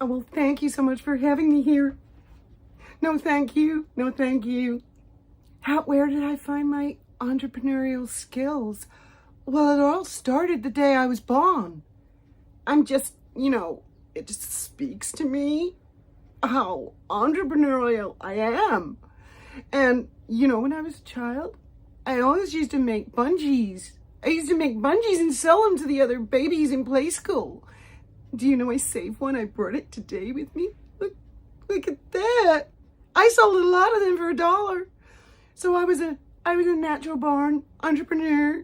Oh, well, thank you so much for having me here. No, thank you. No, thank you. Where did I find my entrepreneurial skills? Well, it all started the day I was born. I'm just, it just speaks to me how entrepreneurial I am. And, when I was a child, I always used to make bungees. I used to make bungees and sell them to the other babies in play school. Do you know I saved one? I brought it today with me. Look at that. I sold a lot of them for $1. So I was a natural born entrepreneur.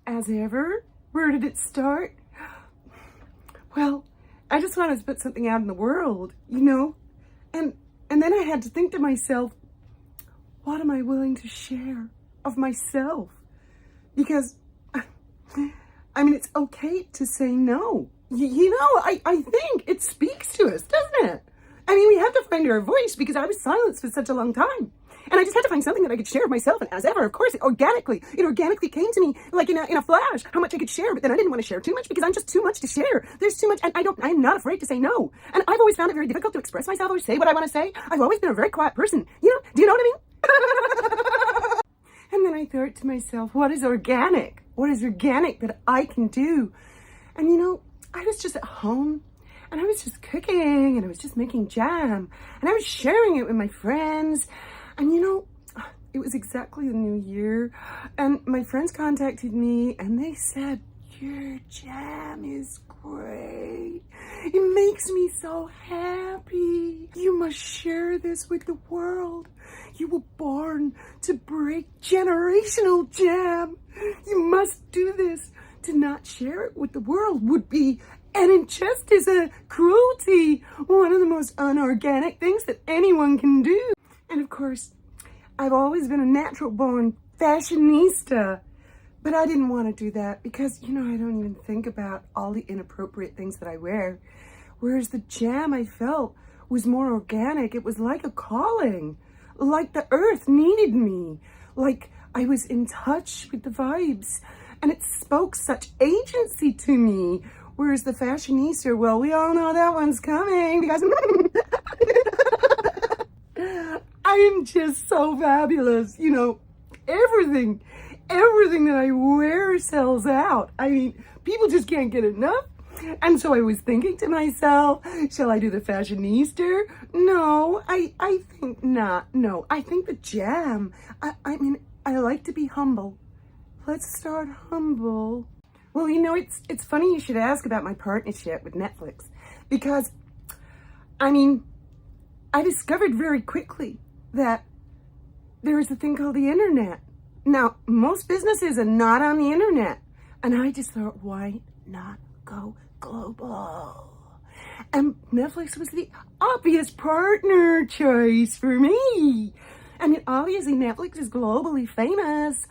As ever, where did it start? Well, I just wanted to put something out in the world, And then I had to think to myself, what am I willing to share of myself? Because, it's okay to say no. I think it speaks to us, doesn't it? We have to find our voice because I was silenced for such a long time. And I just had to find something that I could share of myself. And as ever, of course, it organically came to me like in a flash, how much I could share. But then I didn't want to share too much because I'm just too much to share. There's too much. And I'm not afraid to say no. And I've always found it very difficult to express myself or say what I want to say. I've always been a very quiet person. Do you know what I mean? And then I thought to myself, what is organic? What is organic that I can do? And I was just at home and I was just cooking and I was just making jam and I was sharing it with my friends. And it was exactly the new year and my friends contacted me and they said, your jam is great. It makes me so happy. You must share this with the world. You were born to break generational jam. You must do this. To not share it with the world would be an injustice, a cruelty, one of the most unorganic things that anyone can do. And of course, I've always been a natural born fashionista, but I didn't want to do that because, I don't even think about all the inappropriate things that I wear. Whereas the jam I felt was more organic. It was like a calling, like the earth needed me, like I was in touch with the vibes. And it spoke such agency to me. Whereas the fashionista, well, we all know that one's coming because I am just so fabulous. Everything that I wear sells out. People just can't get enough. And so I was thinking to myself, shall I do the fashionista? No, I think not. No, I think the jam. I like to be humble. Let's start humble. Well, it's funny you should ask about my partnership with Netflix because, I discovered very quickly that there is a thing called the internet. Now, most businesses are not on the internet. And I just thought, why not go global? And Netflix was the obvious partner choice for me. Obviously Netflix is globally famous,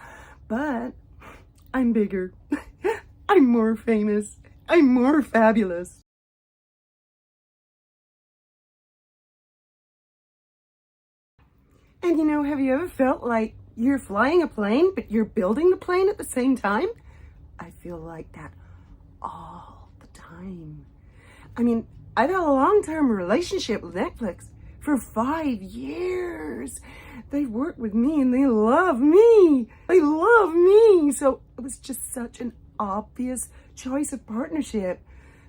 but I'm bigger. I'm more famous. I'm more fabulous. And have you ever felt like you're flying a plane, but you're building the plane at the same time? I feel like that all the time. I've had a long-term relationship with Netflix for 5 years. They work with me and they love me. They love me. So it was just such an obvious choice of partnership.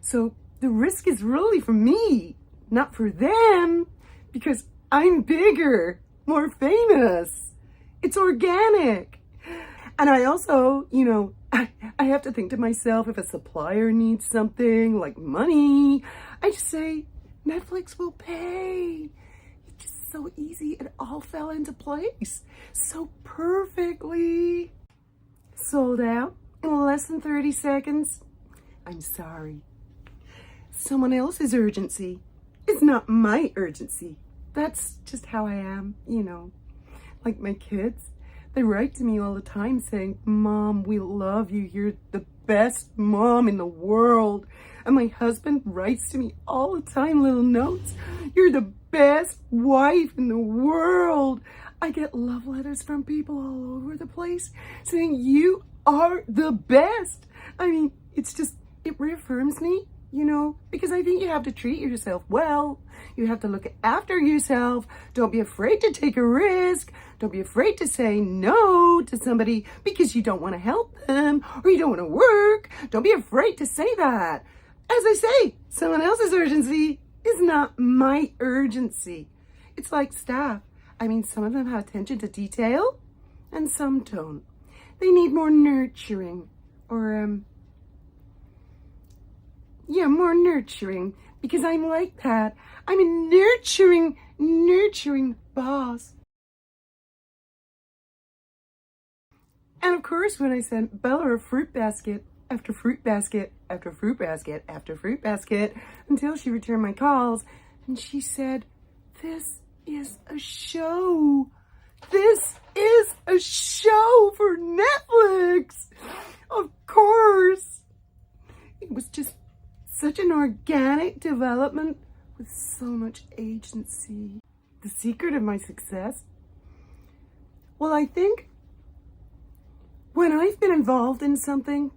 So the risk is really for me, not for them, because I'm bigger, more famous. It's organic. And I also, I have to think to myself, if a supplier needs something like money, I just say, Netflix will pay. It's just so easy. It all fell into place so perfectly. Sold out in less than 30 seconds. I'm sorry. Someone else's urgency is not my urgency. That's just how I am, Like my kids, they write to me all the time saying, Mom, we love you. You're the best mom in the world. And my husband writes to me all the time, little notes. You're the best wife in the world. I get love letters from people all over the place saying, you are the best. It reaffirms me because I think you have to treat yourself well. You have to look after yourself. Don't be afraid to take a risk. Don't be afraid to say no to somebody because you don't want to help them or you don't want to work. Don't be afraid to say that. As I say, someone else's urgency is not my urgency. It's like staff. Some of them have attention to detail and some don't. They need more nurturing or, more nurturing because I'm like that. I'm a nurturing boss. And of course, when I sent Bella a fruit basket after fruit basket after fruit basket after fruit basket until she returned my calls and she said, "This is a show. This is a show for Netflix." Of course. It was just such an organic development with so much agency. The secret of my success? Well, I think when I've been involved in something,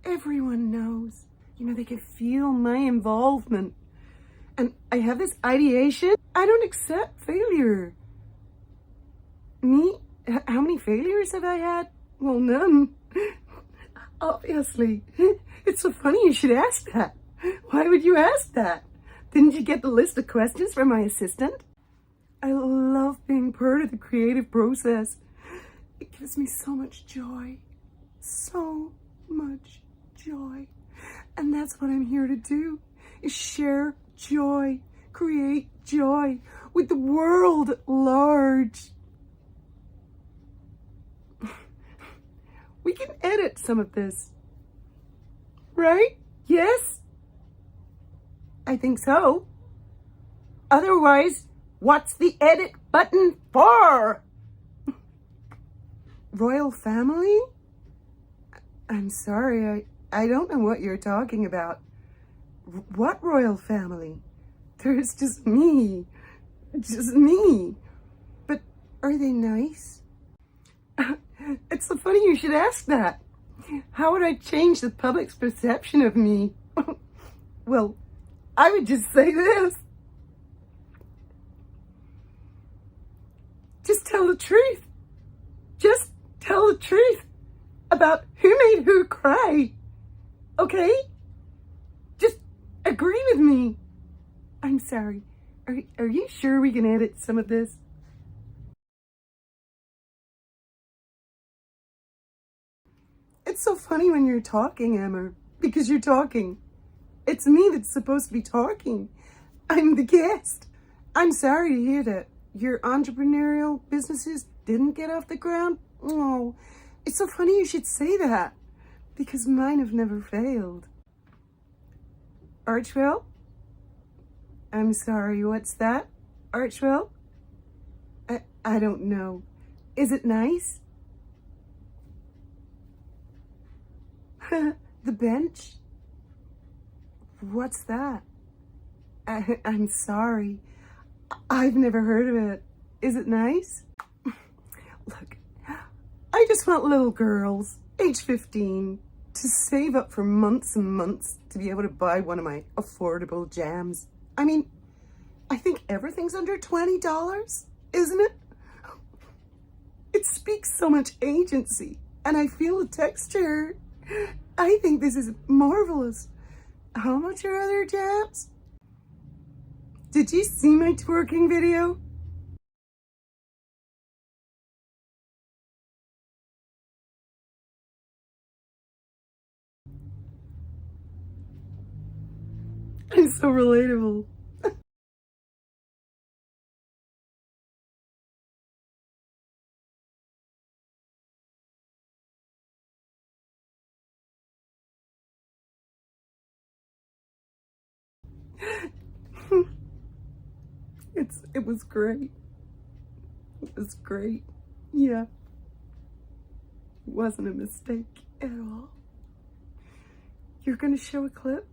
everyone knows. They can feel my involvement. And I have this ideation. I don't accept failure. Me? How many failures have I had? Well, none. Obviously. It's so funny you should ask that. Why would you ask that? Didn't you get the list of questions from my assistant? I love being part of the creative process. It gives me so much joy. So much joy. And that's what I'm here to do, is share joy, create joy with the world at large. We can edit some of this, right? Yes? I think so. Otherwise, what's the edit button for? Royal family? I'm sorry, I don't know what you're talking about. What royal family? There's just me. Just me. But are they nice? It's so funny you should ask that. How would I change the public's perception of me? Well, I would just say this. Just tell the truth. Just tell the truth about who made who cry. Okay? Just agree with me. I'm sorry. Are you sure we can edit some of this? It's so funny when you're talking, Emma, because you're talking. It's me that's supposed to be talking. I'm the guest. I'm sorry to hear that your entrepreneurial businesses didn't get off the ground. Oh, it's so funny you should say that, because mine have never failed. Archwell? I'm sorry, what's that? Archwell? I don't know. Is it nice? The bench? What's that? I'm sorry. I've never heard of it. Is it nice? Look, I just want little girls, age 15, to save up for months and months to be able to buy one of my affordable jams. I think everything's under $20, isn't it? It speaks so much agency, and I feel the texture. I think this is marvelous. How much are other jams? Did you see my twerking video? I'm so relatable. It was great. It was great. Yeah. It wasn't a mistake at all. You're gonna show a clip?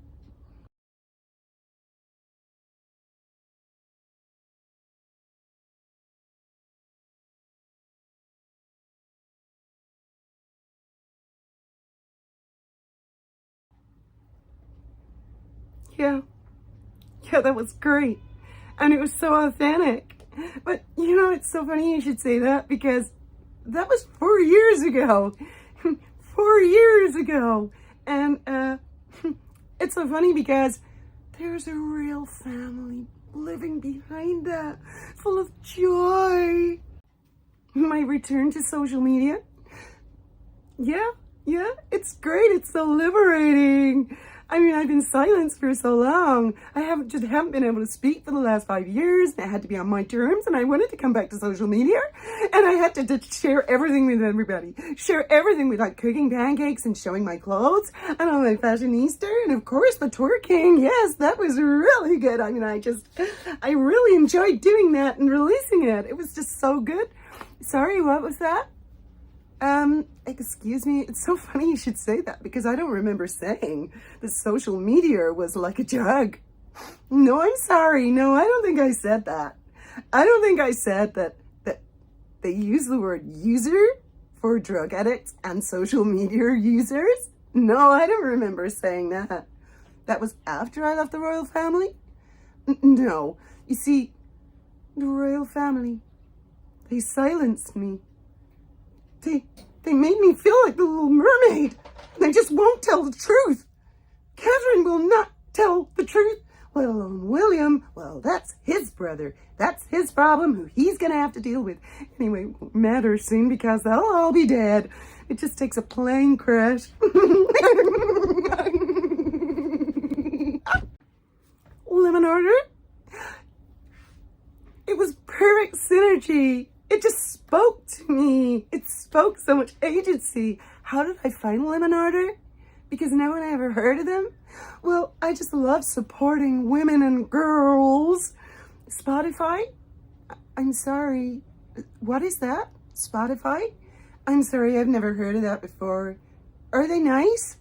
Yeah. Yeah, that was great. And it was so authentic. But, you know, it's so funny you should say that because that was 4 years ago. 4 years ago. And it's so funny because there's a real family living behind that, full of joy. My return to social media. Yeah, it's great. It's so liberating. I mean, I've been silenced for so long. I haven't been able to speak for the last 5 years. I had to be on my terms, and I wanted to come back to social media, and I had to share everything with everybody. Share everything with, like, cooking pancakes and showing my clothes and all my fashionista, and of course the twerking. Yes, that was really good. I mean, I really enjoyed doing that and releasing it. It was just so good. Sorry, what was that? Excuse me, it's so funny you should say that because I don't remember saying that social media was like a drug. No, I'm sorry. No, I don't think I said that. I don't think I said that they use the word user for drug addicts and social media users. No, I don't remember saying that. That was after I left the royal family? No. You see, the royal family, they silenced me. They made me feel like the Little Mermaid. They just won't tell the truth. Catherine will not tell the truth. Well, William, well, that's his brother. That's his problem, who he's going to have to deal with. Anyway, it won't matter soon because they'll all be dead. It just takes a plane crash. Lemon order? It was perfect synergy. It just spoke to me. It spoke so much agency. How did I find Lemon Order? Because no one ever heard of them? Well, I just love supporting women and girls. Spotify? I'm sorry. What is that? Spotify? I'm sorry, I've never heard of that before. Are they nice?